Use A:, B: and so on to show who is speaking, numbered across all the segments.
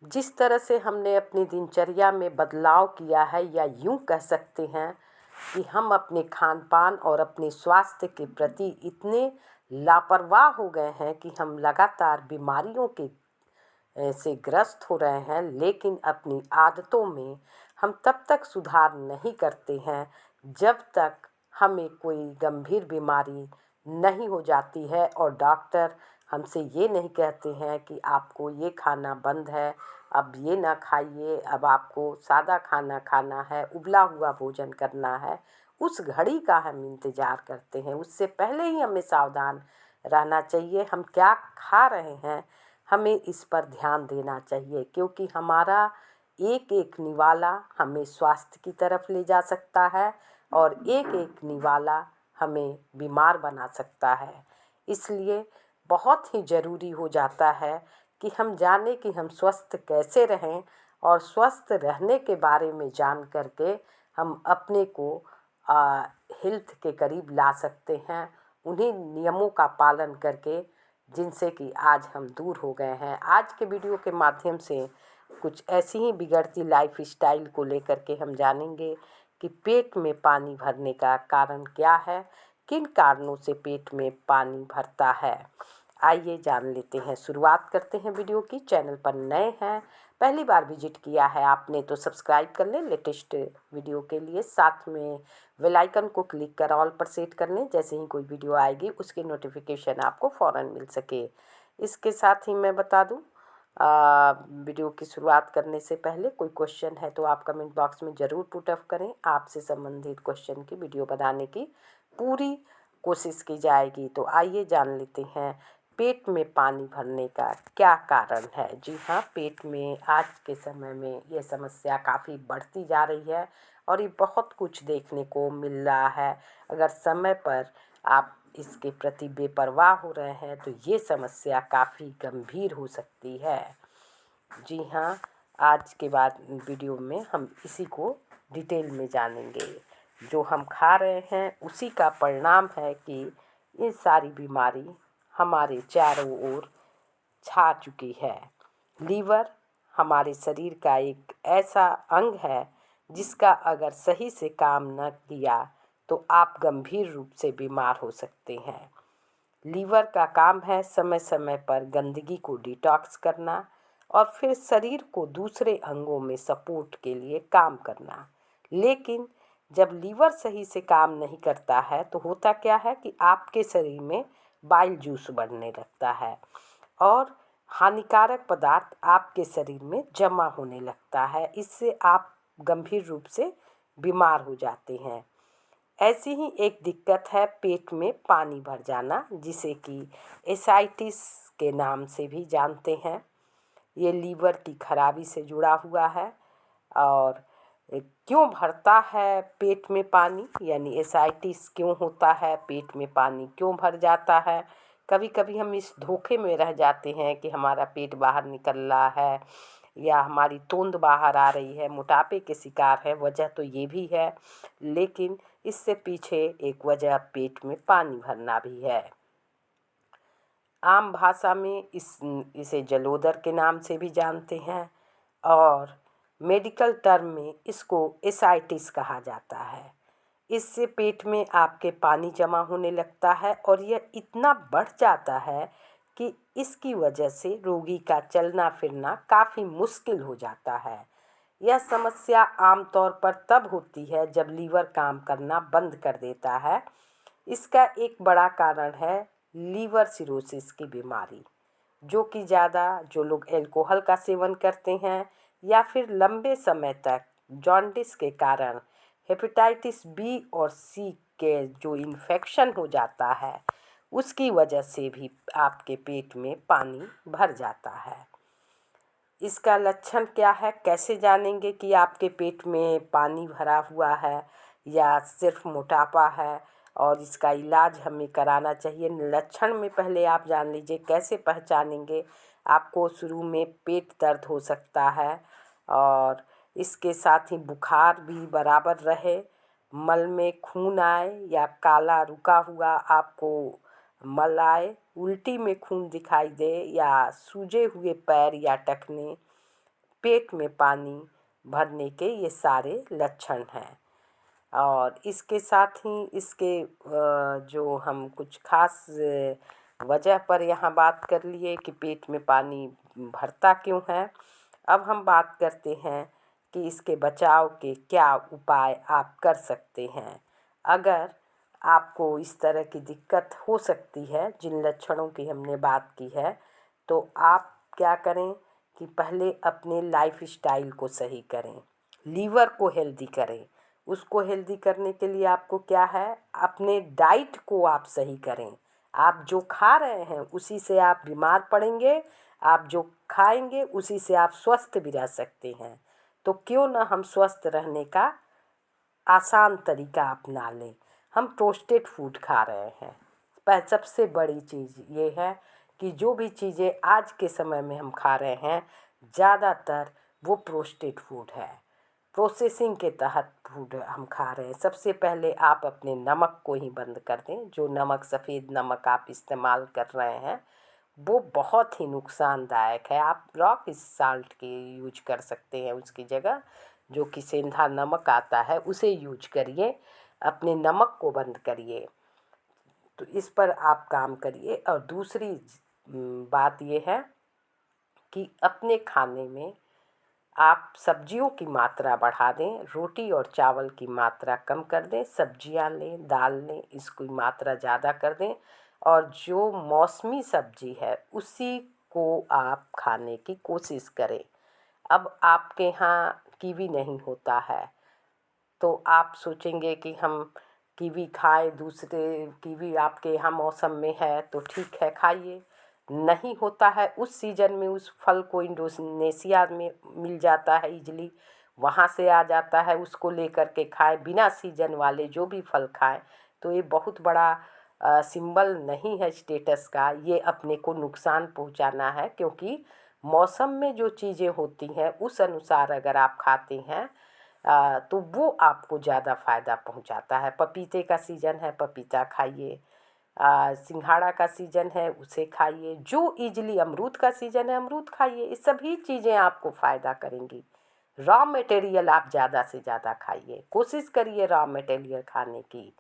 A: जिस तरह से हमने अपनी दिनचर्या में बदलाव किया है, या यूं कह सकते हैं कि हम अपने खान पान और अपने स्वास्थ्य के प्रति इतने लापरवाह हो गए हैं कि हम लगातार बीमारियों के से ग्रस्त हो रहे हैं। लेकिन अपनी आदतों में हम तब तक सुधार नहीं करते हैं जब तक हमें कोई गंभीर बीमारी नहीं हो जाती है और डॉक्टर हमसे ये नहीं कहते हैं कि आपको ये खाना बंद है, अब ये ना खाइए, अब आपको सादा खाना खाना है, उबला हुआ भोजन करना है। उस घड़ी का हम इंतज़ार करते हैं। उससे पहले ही हमें सावधान रहना चाहिए। हम क्या खा रहे हैं, हमें इस पर ध्यान देना चाहिए, क्योंकि हमारा एक एक निवाला हमें स्वास्थ्य की तरफ ले जा सकता है और एक एक निवाला हमें बीमार बना सकता है। इसलिए बहुत ही ज़रूरी हो जाता है कि हम जानें कि हम स्वस्थ कैसे रहें, और स्वस्थ रहने के बारे में जान करके हम अपने को हेल्थ के करीब ला सकते हैं, उन्हीं नियमों का पालन करके जिनसे कि आज हम दूर हो गए हैं। आज के वीडियो के माध्यम से कुछ ऐसी ही बिगड़ती लाइफ स्टाइल को लेकर के हम जानेंगे कि पेट में पानी भरने का कारण क्या है, किन कारणों से पेट में पानी भरता है। आइए जान लेते हैं। शुरुआत करते हैं वीडियो की। चैनल पर नए हैं, पहली बार विजिट किया है आपने तो सब्सक्राइब कर लें लेटेस्ट वीडियो के लिए। साथ में बेल आइकन को क्लिक कर ऑल पर सेट कर लें, जैसे ही कोई वीडियो आएगी उसकी नोटिफिकेशन आपको फ़ौरन मिल सके। इसके साथ ही मैं बता दूं, वीडियो की शुरुआत करने से पहले कोई क्वेश्चन है तो आप कमेंट बॉक्स में ज़रूर पुट अप करें। आपसे संबंधित क्वेश्चन की वीडियो बनाने की पूरी कोशिश की जाएगी। तो आइए जान लेते हैं पेट में पानी भरने का क्या कारण है। जी हाँ, पेट में आज के समय में ये समस्या काफ़ी बढ़ती जा रही है और ये बहुत कुछ देखने को मिल रहा है। अगर समय पर आप इसके प्रति बेपरवाह हो रहे हैं तो ये समस्या काफ़ी गंभीर हो सकती है। जी हाँ, आज के बाद वीडियो में हम इसी को डिटेल में जानेंगे। जो हम खा रहे हैं उसी का परिणाम है कि ये सारी बीमारी हमारे चारों ओर छा चुकी है। लीवर हमारे शरीर का एक ऐसा अंग है जिसका अगर सही से काम न किया तो आप गंभीर रूप से बीमार हो सकते हैं। लीवर का काम है समय समय पर गंदगी को डिटॉक्स करना और फिर शरीर को दूसरे अंगों में सपोर्ट के लिए काम करना। लेकिन जब लीवर सही से काम नहीं करता है तो होता क्या है कि आपके शरीर में बाइल जूस बढ़ने लगता है और हानिकारक पदार्थ आपके शरीर में जमा होने लगता है। इससे आप गंभीर रूप से बीमार हो जाते हैं। ऐसी ही एक दिक्कत है पेट में पानी भर जाना, जिसे कि एसाइटिस के नाम से भी जानते हैं। ये लीवर की खराबी से जुड़ा हुआ है। और क्यों भरता है पेट में पानी, यानी एसाइटिस क्यों होता है, पेट में पानी क्यों भर जाता है। कभी कभी हम इस धोखे में रह जाते हैं कि हमारा पेट बाहर निकल रहा है या हमारी तोंद बाहर आ रही है, मोटापे के शिकार है। वजह तो ये भी है, लेकिन इससे पीछे एक वजह पेट में पानी भरना भी है। आम भाषा में इसे जलोदर के नाम से भी जानते हैं और मेडिकल टर्म में इसको एसाइटिस कहा जाता है। इससे पेट में आपके पानी जमा होने लगता है और यह इतना बढ़ जाता है कि इसकी वजह से रोगी का चलना फिरना काफ़ी मुश्किल हो जाता है। यह समस्या आमतौर पर तब होती है जब लीवर काम करना बंद कर देता है। इसका एक बड़ा कारण है लीवर सिरोसिस की बीमारी, जो लोग अल्कोहल का सेवन करते हैं या फिर लंबे समय तक जॉन्डिस के कारण हेपेटाइटिस बी और सी के जो इन्फेक्शन हो जाता है उसकी वजह से भी आपके पेट में पानी भर जाता है। इसका लक्षण क्या है, कैसे जानेंगे कि आपके पेट में पानी भरा हुआ है या सिर्फ मोटापा है और इसका इलाज हमें कराना चाहिए। लक्षण में पहले आप जान लीजिए कैसे पहचानेंगे। आपको शुरू में पेट दर्द हो सकता है और इसके साथ ही बुखार भी बराबर रहे, मल में खून आए या काला रुका हुआ आपको मल आए, उल्टी में खून दिखाई दे या सूजे हुए पैर या टखने, पेट में पानी भरने के ये सारे लक्षण हैं। और इसके साथ ही इसके जो हम कुछ खास वजह पर यहाँ बात कर लिए कि पेट में पानी भरता क्यों है। अब हम बात करते हैं कि इसके बचाव के क्या उपाय आप कर सकते हैं। अगर आपको इस तरह की दिक्कत हो सकती है जिन लक्षणों की हमने बात की है, तो आप क्या करें कि पहले अपने लाइफ स्टाइल को सही करें, लीवर को हेल्दी करें। उसको हेल्दी करने के लिए आपको क्या है, अपने डाइट को आप सही करें। आप जो खा रहे हैं उसी से आप बीमार पड़ेंगे, आप जो खाएंगे उसी से आप स्वस्थ भी रह सकते हैं। तो क्यों ना हम स्वस्थ रहने का आसान तरीका अपना लें। हम टोस्टेड फूड खा रहे हैं। सबसे बड़ी चीज़ ये है कि जो भी चीज़ें आज के समय में हम खा रहे हैं ज़्यादातर वो प्रोस्टेड फूड है, प्रोसेसिंग के तहत फूड हम खा रहे हैं। सबसे पहले आप अपने नमक को ही बंद कर दें। जो नमक, सफ़ेद नमक आप इस्तेमाल कर रहे हैं वो बहुत ही नुकसानदायक है। आप रॉक साल्ट के यूज कर सकते हैं उसकी जगह, जो कि सेंधा नमक आता है उसे यूज करिए। अपने नमक को बंद करिए। तो इस पर आप काम करिए। और दूसरी बात ये है कि अपने खाने में आप सब्जियों की मात्रा बढ़ा दें, रोटी और चावल की मात्रा कम कर दें, सब्जियां लें, दाल लें, इसकी मात्रा ज़्यादा कर दें। और जो मौसमी सब्जी है उसी को आप खाने की कोशिश करें। अब आपके यहाँ कीवी नहीं होता है तो आप सोचेंगे कि हम कीवी खाएं, दूसरे कीवी आपके यहाँ मौसम में है तो ठीक है खाइए। नहीं होता है उस सीजन में, उस फल को इंडोनेशिया में मिल जाता है इजली, वहाँ से आ जाता है, उसको लेकर के खाएं। बिना सीजन वाले जो भी फल खाएं तो ये बहुत बड़ा सिंबल नहीं है स्टेटस का, ये अपने को नुकसान पहुंचाना है। क्योंकि मौसम में जो चीज़ें होती हैं उस अनुसार अगर आप खाते हैं तो वो आपको ज़्यादा फ़ायदा पहुंचाता है। पपीते का सीज़न है, पपीता खाइए। सिंघाड़ा का सीज़न है उसे खाइए। जो इजली अमरूद का सीज़न है अमरूद खाइए। ये सभी चीज़ें आपको फ़ायदा करेंगी। रॉ मटेरियल आप ज़्यादा से ज़्यादा खाइए, कोशिश करिए रॉ मटेरियल खाने की।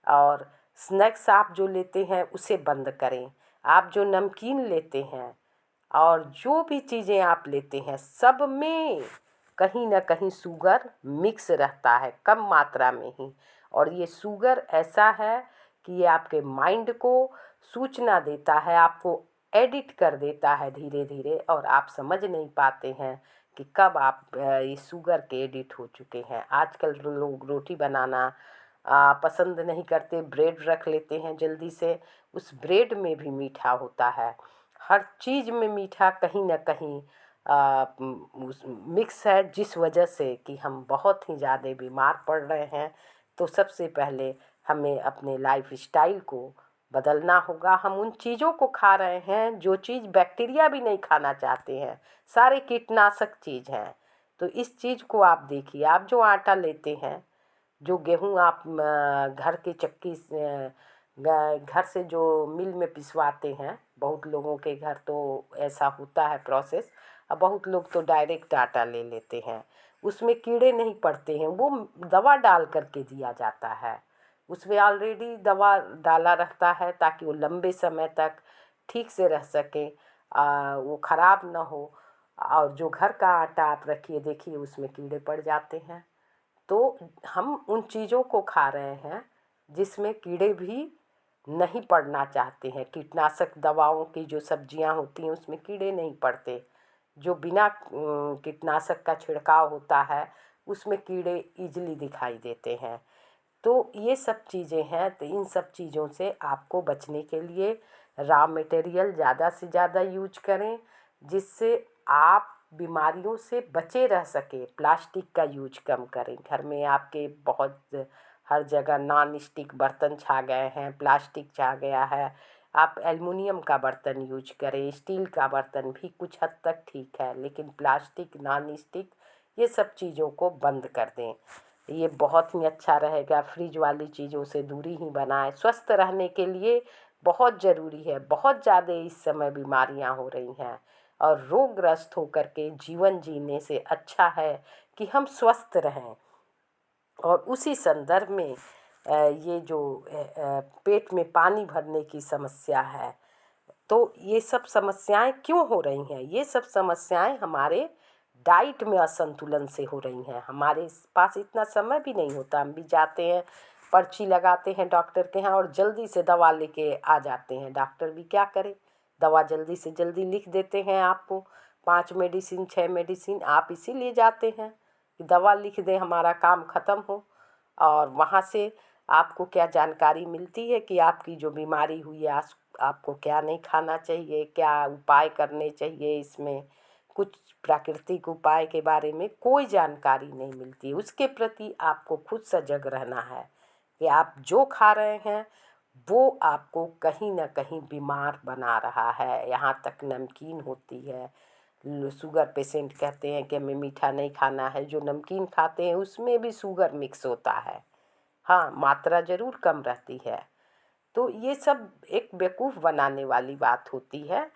A: और स्नैक्स आप जो लेते हैं उसे बंद करें। आप जो नमकीन लेते हैं और जो भी चीज़ें आप लेते हैं सब में कहीं ना कहीं शुगर मिक्स रहता है, कम मात्रा में ही। और ये शुगर ऐसा है कि ये आपके माइंड को सूचना देता है, आपको एडिट कर देता है धीरे धीरे, और आप समझ नहीं पाते हैं कि कब आप ये शुगर के एडिट हो चुके हैं। आजकल लोग रोटी बनाना पसंद नहीं करते, ब्रेड रख लेते हैं जल्दी से। उस ब्रेड में भी मीठा होता है। हर चीज़ में मीठा कहीं ना कहीं मिक्स है, जिस वजह से कि हम बहुत ही ज़्यादा बीमार पड़ रहे हैं। तो सबसे पहले हमें अपने लाइफ स्टाइल को बदलना होगा। हम उन चीज़ों को खा रहे हैं जो चीज़ बैक्टीरिया भी नहीं खाना चाहते हैं, सारे कीटनाशक चीज़ हैं। तो इस चीज़ को आप देखिए। आप जो आटा लेते हैं, जो गेहूँ आप घर की चक्की से घर से जो मिल में पिसवाते हैं, बहुत लोगों के घर तो ऐसा होता है प्रोसेस। अब बहुत लोग तो डायरेक्ट आटा ले लेते हैं, उसमें कीड़े नहीं पड़ते हैं, वो दवा डाल करके दिया जाता है। उसमें ऑलरेडी दवा डाला रहता है ताकि वो लंबे समय तक ठीक से रह सके, वो ख़राब ना हो। और जो घर का आटा आप रखिए, देखिए उसमें कीड़े पड़ जाते हैं। तो हम उन चीज़ों को खा रहे हैं जिसमें कीड़े भी नहीं पड़ना चाहते हैं। कीटनाशक दवाओं की जो सब्जियां होती हैं उसमें कीड़े नहीं पड़ते। जो बिना कीटनाशक का छिड़काव होता है उसमें कीड़े इजली दिखाई देते हैं। तो ये सब चीज़ें हैं। तो इन सब चीज़ों से आपको बचने के लिए रॉ मटेरियल ज़्यादा से ज़्यादा यूज करें, जिससे आप बीमारियों से बचे रह सके। प्लास्टिक का यूज कम करें। घर में आपके बहुत हर जगह नॉन स्टिक बर्तन छा गए हैं, प्लास्टिक छा गया है। आप एल्युमिनियम का बर्तन यूज करें। स्टील का बर्तन भी कुछ हद तक ठीक है, लेकिन प्लास्टिक, नॉन स्टिक, ये सब चीज़ों को बंद कर दें। ये बहुत ही अच्छा रहेगा। फ्रिज वाली चीज़ों से दूरी ही बनाएं। स्वस्थ रहने के लिए बहुत ज़रूरी है। बहुत ज़्यादा इस समय बीमारियां हो रही हैं। और रोगग्रस्त होकर के जीवन जीने से अच्छा है कि हम स्वस्थ रहें। और उसी संदर्भ में ये जो पेट में पानी भरने की समस्या है, तो ये सब समस्याएं क्यों हो रही हैं? ये सब समस्याएं हमारे डाइट में असंतुलन से हो रही हैं। हमारे पास इतना समय भी नहीं होता, हम भी जाते हैं, पर्ची लगाते हैं डॉक्टर के यहाँ और जल्दी से दवा लेके आ जाते हैं। डॉक्टर भी क्या करे, दवा जल्दी से जल्दी लिख देते हैं आपको, 5 मेडिसिन 6 मेडिसिन, आप इसीलिए जाते हैं कि दवा लिख दें, हमारा काम ख़त्म हो। और वहाँ से आपको क्या जानकारी मिलती है कि आपकी जो बीमारी हुई है आपको क्या नहीं खाना चाहिए, क्या उपाय करने चाहिए। इसमें कुछ प्राकृतिक उपाय के बारे में कोई जानकारी नहीं मिलती है। उसके प्रति आपको खुद सजग रहना है कि आप जो खा रहे हैं वो आपको कहीं ना कहीं बीमार बना रहा है। यहाँ तक नमकीन होती है, शुगर पेशेंट कहते हैं कि हमें मीठा नहीं खाना है, जो नमकीन खाते हैं उसमें भी शुगर मिक्स होता है। हाँ, मात्रा ज़रूर कम रहती है। तो ये सब एक बेवकूफ़ बनाने वाली बात होती है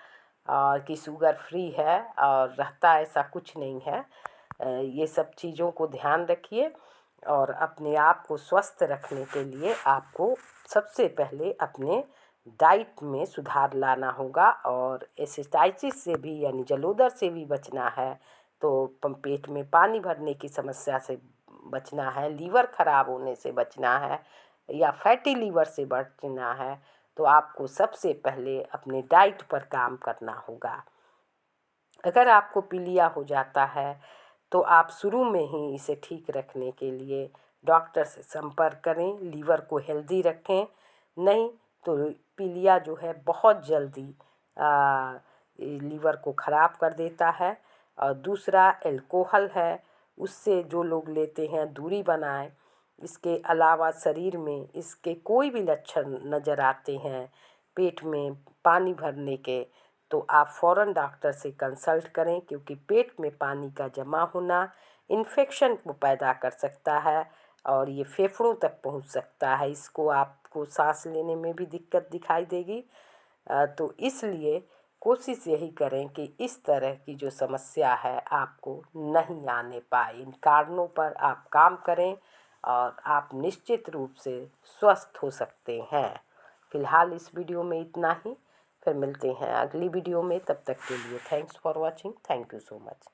A: और कि शुगर फ्री है, और रहता ऐसा कुछ नहीं है। ये सब चीज़ों को ध्यान रखिए और अपने आप को स्वस्थ रखने के लिए आपको सबसे पहले अपने डाइट में सुधार लाना होगा। और एसिटाइटिस से भी यानी जलोदर से भी बचना है, तो पेट में पानी भरने की समस्या से बचना है, लीवर ख़राब होने से बचना है या फैटी लीवर से बचना है, तो आपको सबसे पहले अपने डाइट पर काम करना होगा। अगर आपको पीलिया हो जाता है तो आप शुरू में ही इसे ठीक रखने के लिए डॉक्टर से संपर्क करें, लीवर को हेल्दी रखें। नहीं तो पीलिया जो है बहुत जल्दी लीवर को ख़राब कर देता है। और दूसरा अल्कोहल है, उससे जो लोग लेते हैं दूरी बनाएं। इसके अलावा शरीर में इसके कोई भी लक्षण नज़र आते हैं पेट में पानी भरने के, तो आप फ़ौरन डॉक्टर से कंसल्ट करें, क्योंकि पेट में पानी का जमा होना इन्फेक्शन को पैदा कर सकता है और ये फेफड़ों तक पहुंच सकता है। इसको आपको सांस लेने में भी दिक्कत दिखाई देगी। तो इसलिए कोशिश यही करें कि इस तरह की जो समस्या है आपको नहीं आने पाए। इन कारणों पर आप काम करें और आप निश्चित रूप से स्वस्थ हो सकते हैं। फिलहाल इस वीडियो में इतना ही, फिर मिलते हैं अगली वीडियो में। तब तक के लिए thanks for watching. Thank you so much.